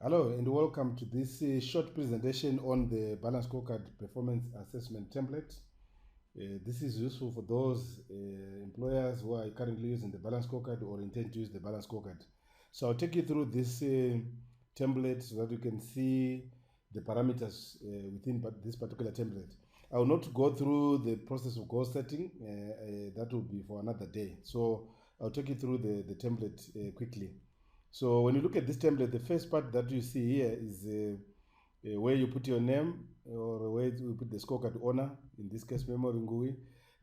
Hello and welcome to this short presentation on the Balanced Scorecard Performance Assessment Template. This is useful for those employers who are currently using the Balanced Scorecard or intend to use the Balanced Scorecard. So I'll take you through this template so that you can see the parameters within this particular template. I will not go through the process of goal setting. That will be for another day. So I'll take you through the template quickly. So when you look at this template, the first part that you see here is where you put your name or where you put the scorecard owner, in this case Memory Ngui,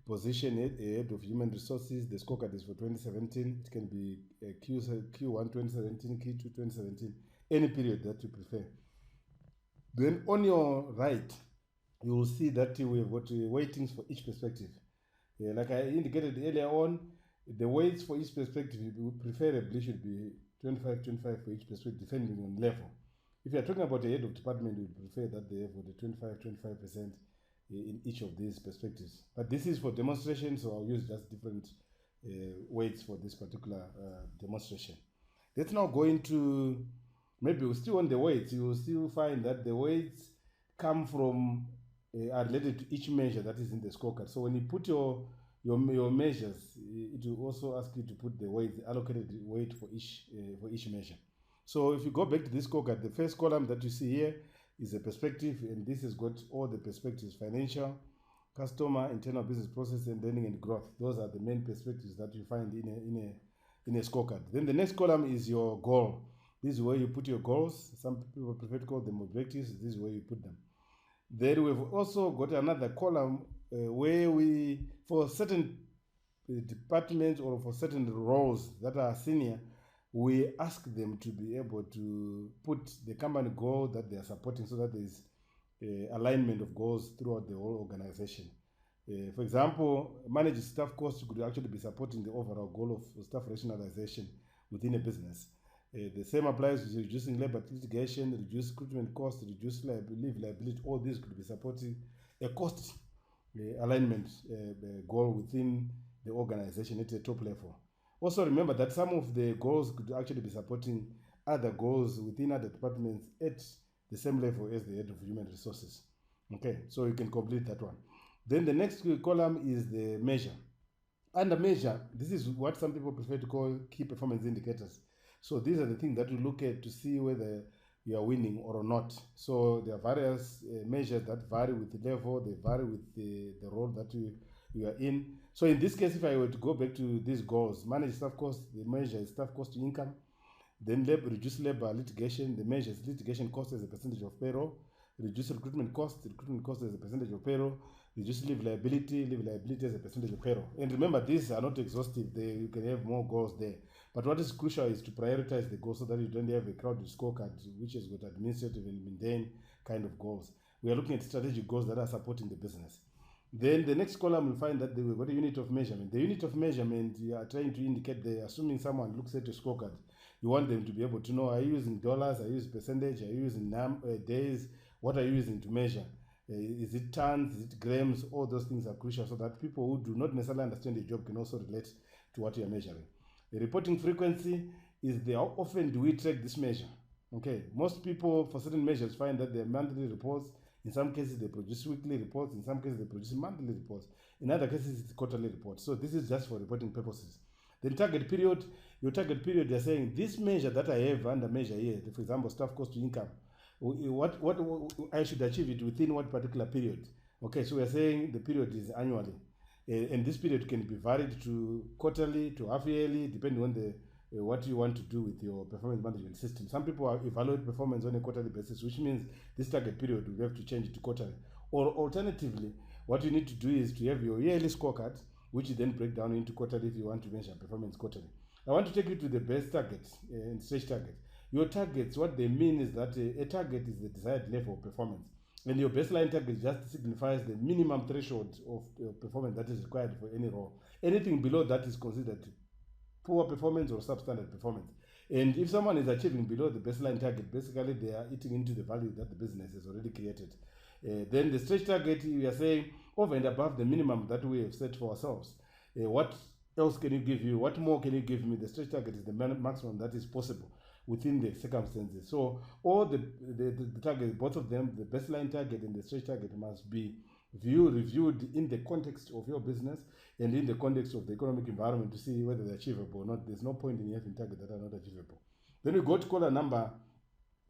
position head of human resources. The scorecard is for 2017. It can be Q1 2017, Q2 2017, any period that you prefer. Then on your right, you will see that we have got weightings for each perspective. Like I indicated earlier on, the weights for each perspective preferably should be 25 for each perspective, depending on level. If you are talking about a head of department, we would prefer that they have the 25% in each of these perspectives. But this is for demonstration, so I'll use just different weights for this particular demonstration. Let's now go into, maybe we're still on the weights. You will still find that the weights come from, are related to each measure that is in the scorecard. So when you put your measures, it will also ask you to put the weight, the allocated weight for each measure. So if you go back to this scorecard, the first column that you see here is a perspective, and this has got all the perspectives: financial, customer, internal business process, and learning and growth. Those are the main perspectives that you find in a scorecard. Then the next column is your goal. This is where you put your goals. Some people prefer to call them objectives. This is where you put them. Then we've also got another column where we, for certain departments or for certain roles that are senior, we ask them to be able to put the company goal that they are supporting, so that there is alignment of goals throughout the whole organization. For example, managed staff costs could actually be supporting the overall goal of staff rationalization within a business. The same applies to reducing labor litigation, reduce recruitment costs, reduce leave liability. All these could be supporting a cost alignment goal within the organization at a top level. Also remember that some of the goals could actually be supporting other goals within other departments at the same level as the head of human resources. Okay, so you can complete that one. Then the next column is the measure. Under measure, this is what some people prefer to call key performance indicators. So these are the things that you look at to see whether you are winning or not. So there are various measures that vary with the level, they vary with the role that you are in. So in this case, if I were to go back to these goals, manage staff costs, the measure is staff cost to income. Then reduce labor litigation, the measure is litigation cost as a percentage of payroll. Reduce recruitment cost as a percentage of payroll. Reduce leave liability as a percentage of payroll. And remember, these are not exhaustive. You can have more goals there. But what is crucial is to prioritize the goals so that you don't have a crowded scorecard which has got administrative and mundane kind of goals. We are looking at strategic goals that are supporting the business. Then the next column will find that we've got a unit of measurement. The unit of measurement, you are trying to indicate assuming someone looks at a scorecard, you want them to be able to know, are you using dollars, are you using percentage, are you using days, what are you using to measure? Is it tons, is it grams? All those things are crucial so that people who do not necessarily understand the job can also relate to what you are measuring. The reporting frequency is how often do we track this measure? Okay, most people for certain measures find that their monthly reports, in some cases they produce weekly reports, in some cases they produce monthly reports, in other cases it's quarterly reports. So this is just for reporting purposes. Then target period, your target period, they're saying this measure that I have under measure here, for example, staff cost to income, what I should achieve it within what particular period. Okay, so we're saying the period is annually, and this period can be varied to quarterly, to half yearly, depending on what you want to do with your performance management system. Some people evaluate performance on a quarterly basis, which means this target period will have to change it to quarterly. Or alternatively, what you need to do is to have your yearly scorecard, which you then break down into quarterly if you want to measure performance quarterly. I want to take you to the best targets and stretch targets. Your targets, what they mean is that a target is the desired level of performance. And your baseline target just signifies the minimum threshold of performance that is required for any role. Anything below that is considered poor performance or substandard performance. And if someone is achieving below the baseline target, basically they are eating into the value that the business has already created. Then the stretch target, we are saying over and above the minimum that we have set for ourselves. What else can you give you? What more can you give me? The stretch target is the maximum that is possible. within the circumstances. So all the target, both of them, the baseline target and the stretch target, must be reviewed in the context of your business and in the context of the economic environment to see whether they're achievable or not. There's no point in having targets that are not achievable. Then we go to column number,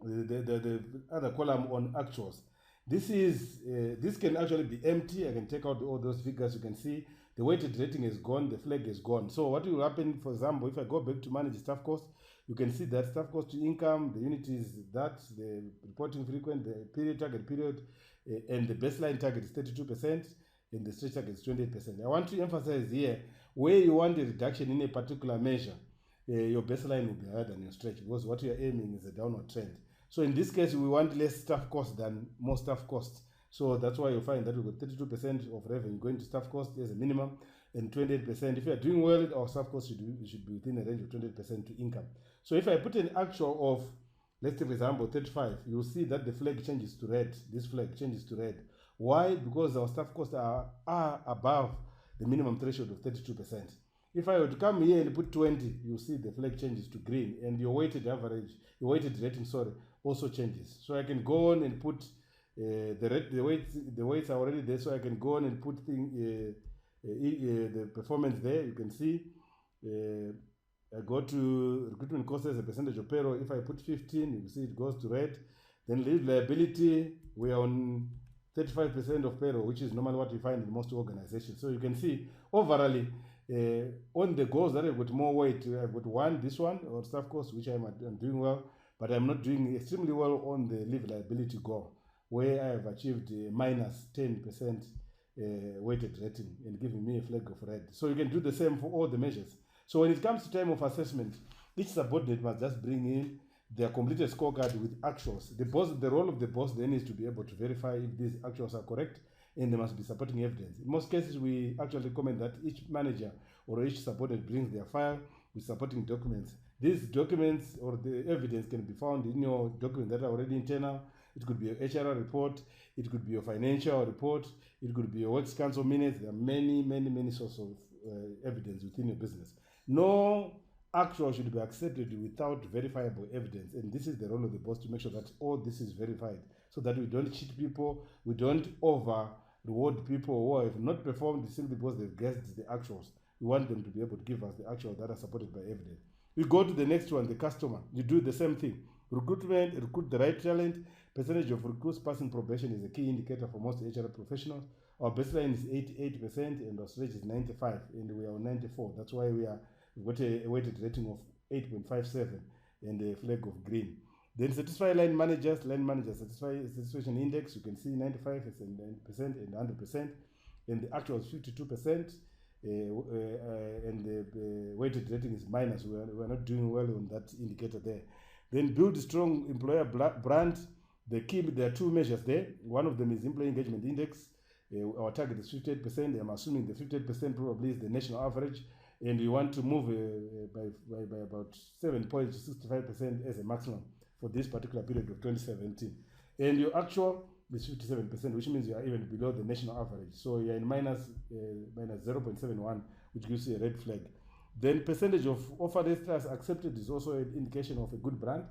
the other column on actuals. This can actually be empty. I can take out all those figures. You can see the weighted rating is gone, the flag is gone. So what will happen, for example, if I go back to manage staff cost, you can see that staff cost to income, the unit is that, the reporting frequent, the period target period, and the baseline target is 32%, and the stretch target is 28%. I want to emphasize here, where you want a reduction in a particular measure, your baseline will be higher than your stretch, because what you're aiming is a downward trend. So in this case, we want less staff cost than more staff costs. So that's why you find that we've got 32% of revenue going to staff cost as a minimum, and 28%. If you are doing well, our staff cost should be within a range of 28% to income. So if I put an actual of, let's say for example, 35, you'll see that the flag changes to red. This flag changes to red. Why? Because our staff costs are above the minimum threshold of 32%. If I were to come here and put 20, you'll see the flag changes to green, and your weighted rating, also changes. So I can go on and put the weights are already there, so I can go on and put the performance there. You can see I go to recruitment costs as a percentage of payroll. If I put 15, you see it goes to red. Then leave liability, we are on 35% of payroll, which is normally what you find in most organizations. So you can see overall on the goals that I've got more weight, I've got this one, or staff cost, which I'm doing well, but I'm not doing extremely well on the leave liability goal, where I have achieved minus 10% weighted rating and giving me a flag of red. So you can do the same for all the measures. So when it comes to time of assessment, each subordinate must just bring in their completed scorecard with actuals. The role of the boss then is to be able to verify if these actuals are correct, and there must be supporting evidence. In most cases, we actually recommend that each manager or each subordinate brings their file with supporting documents. These documents or the evidence can be found in your documents that are already internal. It could be your HR report, it could be your financial report, it could be your works council minutes. There are many sources of evidence within your business. No actual should be accepted without verifiable evidence, and this is the role of the boss to make sure that all this is verified, so that we don't cheat people, we don't over reward people who have not performed simply because they've guessed the actuals. We want them to be able to give us the actuals that are supported by evidence. We go to the next one, the customer. You do the same thing. Recruit the right talent. Percentage of recruits passing probation is a key indicator for most HR professionals. Our baseline is 88% and our stretch is 95, and we are on 94. That's why we've got a weighted rating of 8.57 and a flag of green. Then satisfy line managers, satisfaction index, you can see 95% and 100%, and the actual is 52%, and the weighted rating is minus. We're not doing well on that indicator there. Then build a strong employer brand. There are two measures there. One of them is employee engagement index. Our target is 58%. I'm assuming the 58% probably is the national average, and we want to move by about 7 points to 65% as a maximum for this particular period of 2017. And your actual is 57%, which means you are even below the national average. So you're in minus 0.71, which gives you a red flag. Then percentage of offer letters accepted is also an indication of a good brand.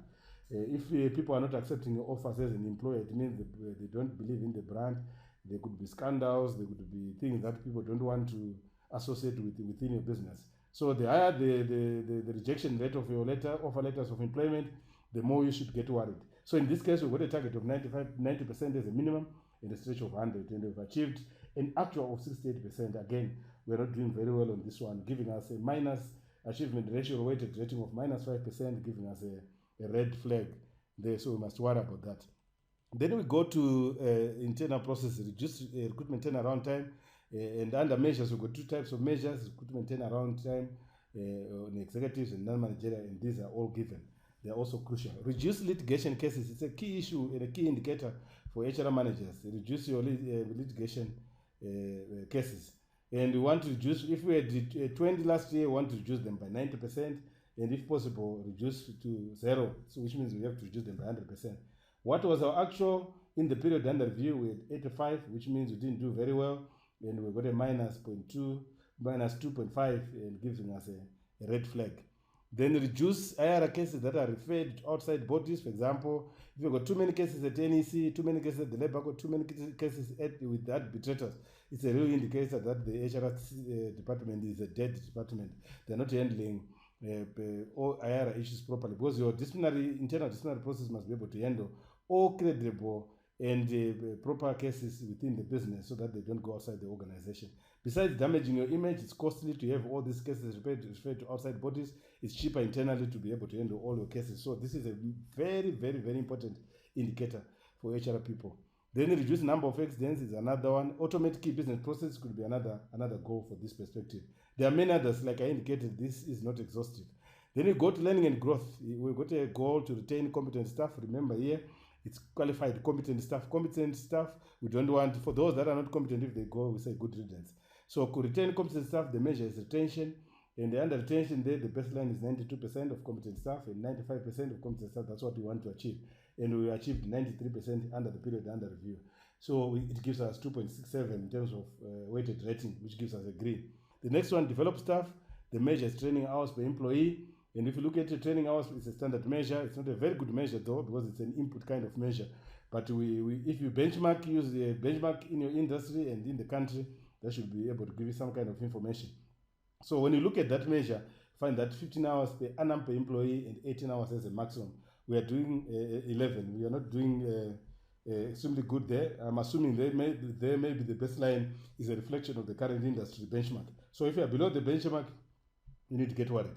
If people are not accepting your offers as an employer, it means they don't believe in the brand. There could be scandals, there could be things that people don't want to associate within your business. So the higher the rejection rate of your offer letters of employment, the more you should get worried. So in this case, we've got a target of 90% as a minimum and a stretch of 100, and we've achieved an actual of 68%. Again, we're not doing very well on this one, giving us a minus achievement ratio weighted rating of minus 5%, giving us a red flag there, so we must worry about that. Then we go to internal process, reduce recruitment turnaround time, and under measures, we've got two types of measures: recruitment turnaround time on executives and non-managerial, and these are all given. They are also crucial. Reduce litigation cases. It's a key issue and a key indicator for HR managers. Reduce your litigation cases. And we want to reduce, if we had 20 last year, we want to reduce them by 90%, and if possible, reduce to 0, so which means we have to reduce them by 100%. What was our actual in the period under review? We had 85, which means we didn't do very well, and we got a minus 0.2, minus 2.5, and giving us a red flag. Then reduce IRA cases that are referred to outside bodies. For example, if you've got too many cases at NEC, too many cases at the Labour Court, too many cases with the arbitrators, it's a real indicator that the HRS department is a dead department. They're not handling all IRA issues properly, because your internal disciplinary process must be able to handle all credible and proper cases within the business so that they don't go outside the organization. Besides damaging your image, it's costly to have all these cases referred to outside bodies. It's cheaper internally to be able to handle all your cases. So this is a very, very, very important indicator for HR people. Then reduce number of accidents is another one. Automate key business process could be another goal for this perspective. There are many others, like I indicated, this is not exhaustive. Then we go to learning and growth. We've got a goal to retain competent staff. Remember here, it's qualified competent staff. Competent staff, we don't want, for those that are not competent, if they go, we say good riddance. So to retain competent staff, the measure is retention. And under retention, there, the baseline is 92% of competent staff and 95% of competent staff. That's what we want to achieve. And we achieved 93% under the period under review. So it gives us 2.67 in terms of weighted rating, which gives us a green. The next one, develop staff. The measure is training hours per employee. And if you look at the training hours, it's a standard measure. It's not a very good measure though, because it's an input kind of measure. But if you benchmark, use the benchmark in your industry and in the country, that should be able to give you some kind of information. So when you look at that measure, find that 15 hours per annum per employee and 18 hours as a maximum. We are doing 11. We are not doing extremely good there. I'm assuming there may be the baseline is a reflection of the current industry benchmark. So if you are below the benchmark, you need to get worried.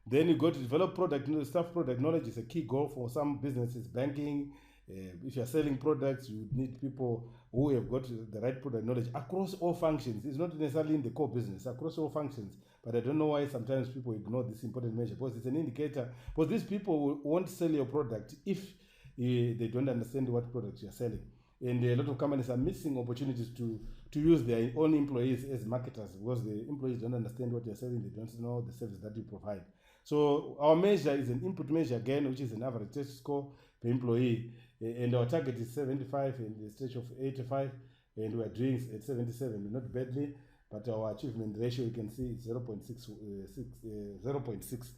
Then you go to develop product, staff product knowledge is a key goal for some businesses, banking. If you're selling products, you need people who have got the right product knowledge across all functions. It's not necessarily in the core business, across all functions. But I don't know why sometimes people ignore this important measure, because it's an indicator. Because these people won't sell your product if they don't understand what products you're selling. And a lot of companies are missing opportunities to use their own employees as marketers, because the employees don't understand what you're selling. They don't know the service that you provide. So our measure is an input measure again, which is an average test score per employee. And our target is 75 and the stage of 85. And we're doing at 77, not badly. But our achievement ratio, you can see, is 0.6.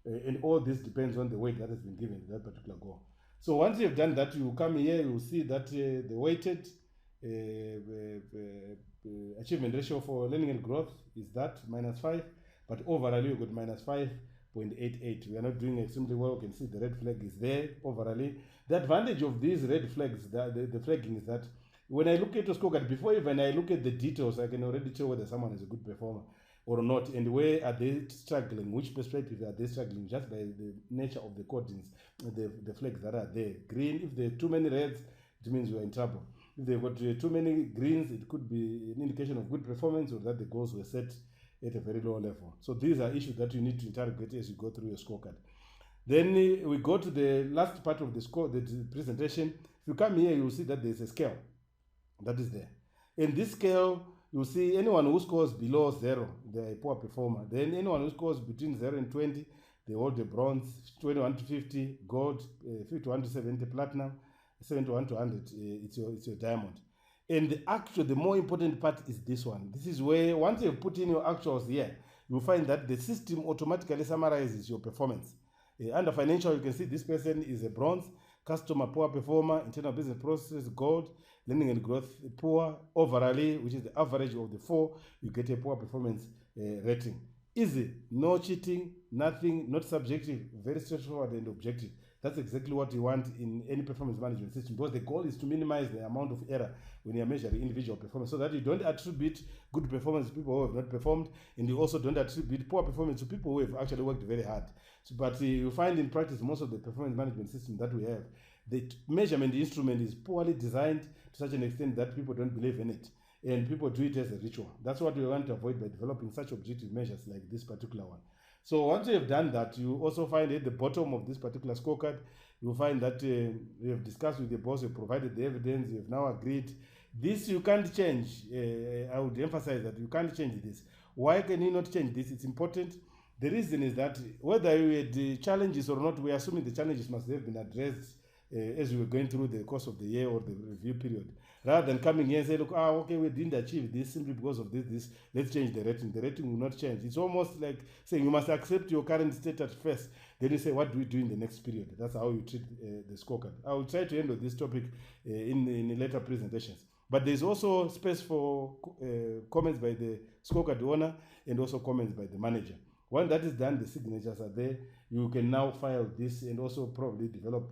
And all this depends on the weight that has been given to that particular goal. So once you've done that, you come here, you will see that the weighted achievement ratio for learning and growth is that -5. But overall, you got -5.88. We are not doing extremely well. You can see the red flag is there overall. The advantage of these red flags, the flagging, is that when I look at your scorecard, before even I look at the details, I can already tell whether someone is a good performer or not, and where are they struggling, which perspective are they struggling, just by the nature of the codings, the flags that are there. Green, if there are too many reds, it means you are in trouble. If they've got too many greens, it could be an indication of good performance or that the goals were set at a very low level. So these are issues that you need to interrogate as you go through your scorecard. Then we go to the last part of the presentation. If you come here, you'll see that there's a scale that is there. In this scale, you see anyone who scores below 0, they're a poor performer. Then anyone who scores between 0 and 20, they hold the bronze. 21 to 50, gold. 51 to 70, platinum. 71 to 100, it's your diamond. And the more important part is this one. This is where, once you've put in your actuals here, you'll find that the system automatically summarizes your performance. Under financial, you can see this person is a bronze, customer poor performer, internal business process gold, learning and growth poor, overall, which is the average of the 4, you get a poor performance rating. Easy, no cheating, nothing, not subjective, very straightforward and objective. That's exactly what you want in any performance management system, because the goal is to minimize the amount of error when you're measuring individual performance, so that you don't attribute good performance to people who have not performed, and you also don't attribute poor performance to people who have actually worked very hard. So, but you find in practice most of the performance management system that we have, the measurement instrument is poorly designed to such an extent that people don't believe in it, and people do it as a ritual. That's what we want to avoid by developing such objective measures like this particular one. So once you have done that, you also find at the bottom of this particular scorecard, you'll find that you have discussed with the boss, you provided the evidence, you have now agreed. This you can't change. I would emphasize that you can't change this. Why can you not change this? It's important. The reason is that whether you had challenges or not, we're assuming the challenges must have been addressed as we were going through the course of the year or the review period. Rather than coming here and say, look, okay, we didn't achieve this simply because of this, let's change the rating. The rating will not change. It's almost like saying you must accept your current state at first. Then you say, what do we do in the next period? That's how you treat the scorecard. I will try to handle this topic in later presentations. But there's also space for comments by the scorecard owner and also comments by the manager. When that is done, the signatures are there. You can now file this and also probably develop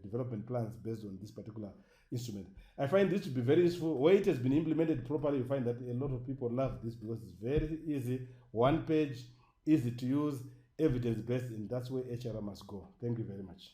development plans based on this particular instrument. I find this to be very useful. Where it has been implemented properly, you find that a lot of people love this because it's very easy, one page, easy to use, evidence-based, and that's where HR must go. Thank you very much.